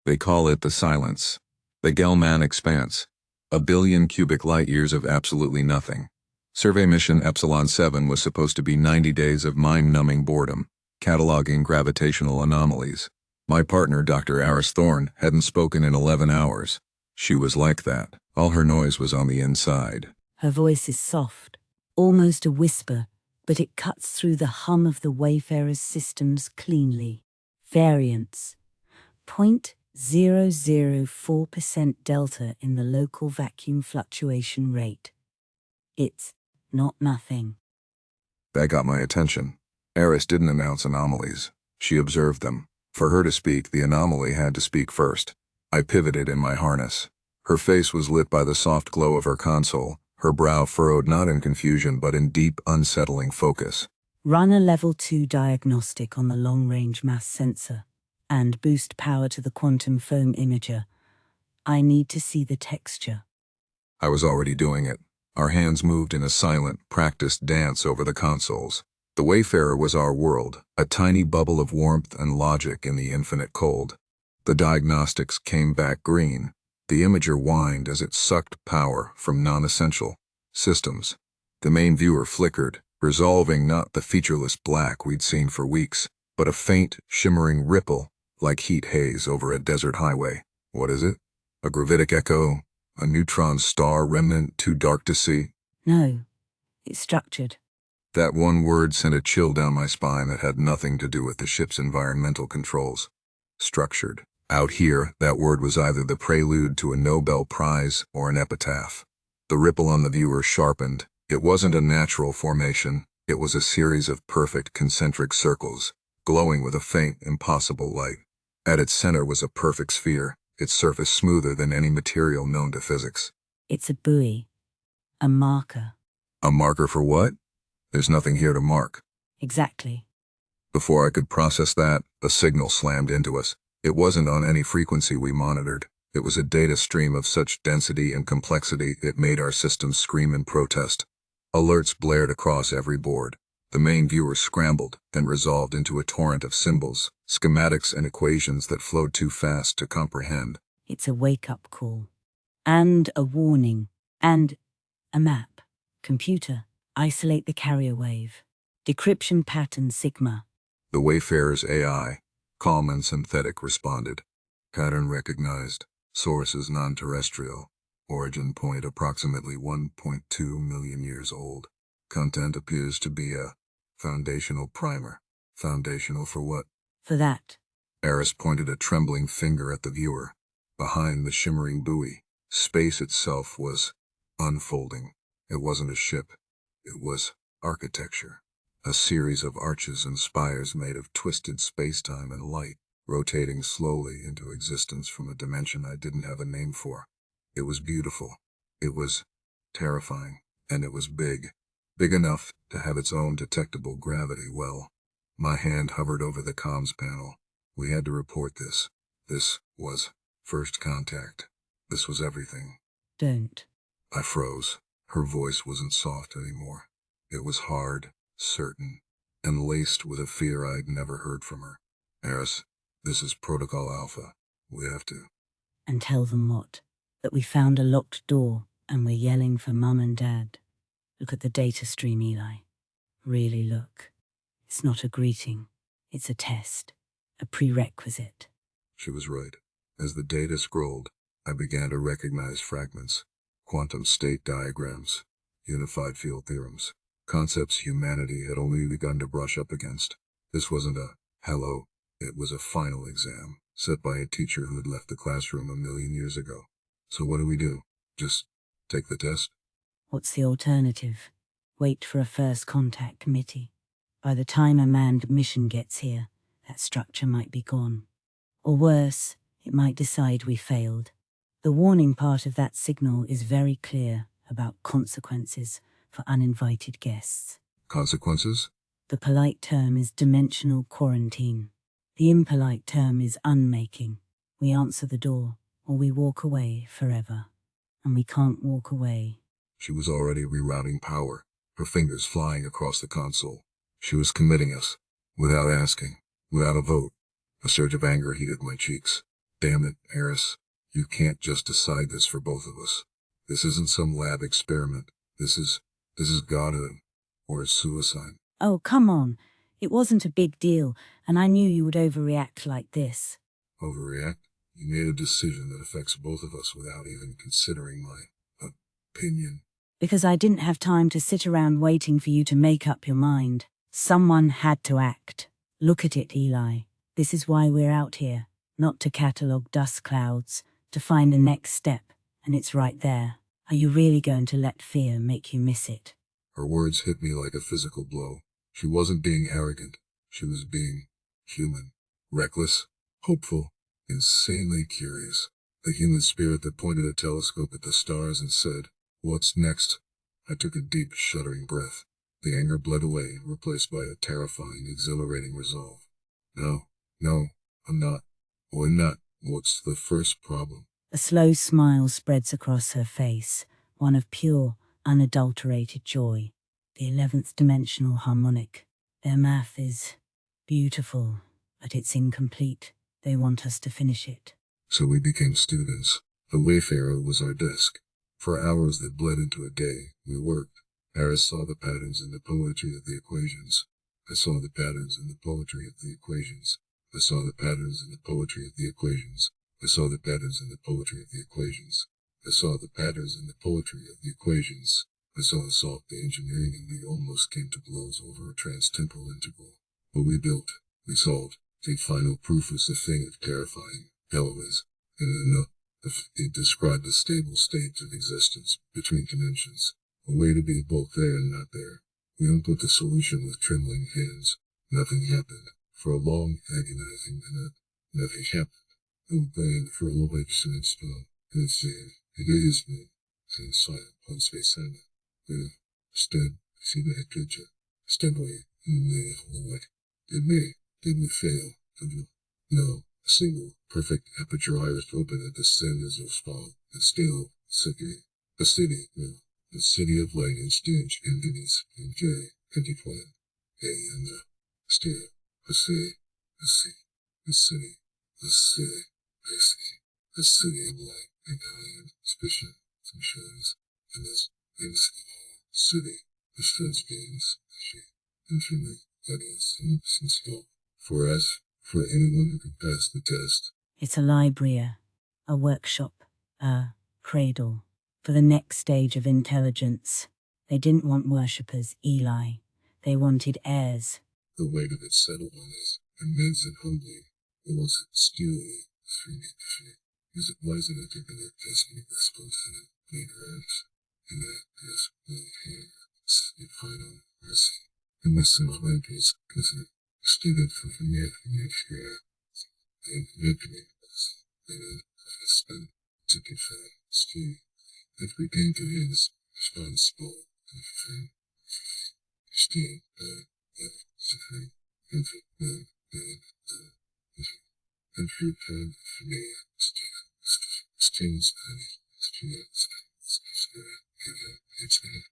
They call it the silence. The Gell-Mann expanse. A billion cubic light-years of absolutely nothing. Survey mission Epsilon 7 was supposed to be 90 days of mind-numbing boredom, cataloging gravitational anomalies. My partner, Dr. Aris Thorne, hadn't spoken in 11 hours. She was like that. All her noise was on the inside. Her voice is soft, almost a whisper, but it cuts through the hum of the Wayfarer's systems cleanly. Variance. 0.004% delta in the local vacuum fluctuation rate. It's not nothing. That got my attention. Aris didn't announce anomalies. She observed them. For her to speak, the anomaly had to speak first. I pivoted in my harness. Her face was lit by the soft glow of her console, her brow furrowed not in confusion but in deep, unsettling focus. Run a level 2 diagnostic on the long-range mass sensor and boost power to the quantum foam imager. I need to see the texture. I was already doing it. Our hands moved in a silent, practiced dance over the consoles. The Wayfarer was our world, a tiny bubble of warmth and logic in the infinite cold. The diagnostics came back green. The imager whined as it sucked power from non-essential systems. The main viewer flickered, resolving not the featureless black we'd seen for weeks, but a faint, shimmering ripple, like heat haze over a desert highway. What is it? A gravitic echo? A neutron star remnant too dark to see? No, it's structured. That one word sent a chill down my spine that had nothing to do with the ship's environmental controls. Structured. Out here, that word was either the prelude to a Nobel Prize or an epitaph. The ripple on the viewer sharpened. It wasn't a natural formation. It was a series of perfect concentric circles, glowing with a faint, impossible light. At its center was a perfect sphere, its surface smoother than any material known to physics. It's a buoy. A marker. A marker for what? There's nothing here to mark. Exactly. Before I could process that, a signal slammed into us. It wasn't on any frequency we monitored. It was a data stream of such density and complexity it made our systems scream in protest. Alerts blared across every board. The main viewer scrambled and resolved into a torrent of symbols, schematics and equations that flowed too fast to comprehend. It's a wake-up call. And a warning. And a map. Computer, isolate the carrier wave. Decryption pattern sigma. The Wayfarer's AI, calm and synthetic, responded. Pattern recognized. Source is non-terrestrial. Origin point approximately 1.2 million years old. Content appears to be a foundational primer. Foundational for what? For that. Aris pointed a trembling finger at the viewer. Behind the shimmering buoy, space itself was unfolding. It wasn't a ship. It was architecture. A series of arches and spires made of twisted space-time and light, rotating slowly into existence from a dimension I didn't have a name for. It was beautiful. It was terrifying. And it was big. Big enough to have its own detectable gravity well. My hand hovered over the comms panel. We had to report this. This was first contact. This was everything. Don't. I froze. Her voice wasn't soft anymore. It was hard, certain, and laced with a fear I'd never heard from her. Aris, this is Protocol Alpha. We have to. And tell them what? That we found a locked door and we're yelling for Mum and Dad. Look at the data stream, Eli. Really look. It's not a greeting. It's a test. A prerequisite. She was right. As the data scrolled, I began to recognize fragments. Quantum state diagrams. Unified field theorems. Concepts humanity had only begun to brush up against. This wasn't a hello. It was a final exam, set by a teacher who had left the classroom a million years ago. So what do? Just take the test? What's the alternative? Wait for a first contact committee. By the time a manned mission gets here, that structure might be gone. Or worse, it might decide we failed. The warning part of that signal is very clear about consequences for uninvited guests. Consequences? The polite term is dimensional quarantine. The impolite term is unmaking. We answer the door, or we walk away forever. And we can't walk away. She was already rerouting power, her fingers flying across the console. She was committing us, without asking, without a vote. A surge of anger heated my cheeks. Damn it, Eris. You can't just decide this for both of us. This isn't some lab experiment. This is godhood. Or it's suicide. Oh, come on. It wasn't a big deal, and I knew you would overreact like this. Overreact? You made a decision that affects both of us without even considering my opinion. Because I didn't have time to sit around waiting for you to make up your mind. Someone had to act. Look at it, Eli. This is why we're out here. Not to catalogue dust clouds, to find the next step, and it's right there. Are you really going to let fear make you miss it? Her words hit me like a physical blow. She wasn't being arrogant. She was being human. Reckless, hopeful, insanely curious. The human spirit that pointed a telescope at the stars and said, "What's next?" I took a deep, shuddering breath. The anger bled away, replaced by a terrifying, exhilarating resolve. No, I'm not. We're not. What's the first problem? A slow smile spreads across her face, one of pure, unadulterated joy. The 11th dimensional harmonic. Their math is beautiful, but it's incomplete. They want us to finish it. So we became students. The Wayfarer was our desk. For hours that bled into a day, we worked. Eris saw the patterns in the poetry of the equations. I saw the patterns in the poetry of the equations. I saw the patterns in the poetry of the equations. I saw the patterns in the poetry of the equations. I saw the patterns in the poetry of the equations. I saw us solve the engineering and we almost came to blows over a transtemporal integral. But we built, we solved. The final proof was the thing of terrifying, Eloise, and enough. It described the stable state of existence between dimensions, a way to be both there and not there. We unput the solution with trembling hands. Nothing happened. For a long, agonizing minute, nothing happened. I was praying for a little excellent spell, and it said, "It is me," and silent on space silent. Instead, I see the picture. Step away, and they hold like, did we fail? No, a single, perfect aperture iris open at the centers of fall, and still, a city, no, a city of light and stench, entities, and J, antiquated, A, and still, a city, a city, a city, a city, I see, a city of light, and high and suspicion, some shows, and this, city, the strange beings, she, infinite, audience, and since for us, for anyone who can pass the test. It's a library, a workshop, a cradle. For the next stage of intelligence. They didn't want worshippers, Eli. They wanted heirs. The weight of it settled on us, immense and humbling. It wasn't steely, is it wise enough to be their destiny exposed in it, ignorance, and that is my hands, in final mercy. And my son of my peace, cousin, student from the next year, and victory was, and husband, to confirm, Steve, that we came to his responsible, and friend, Steve, suffering, and true time for me, Steve's body, Steve's, it's been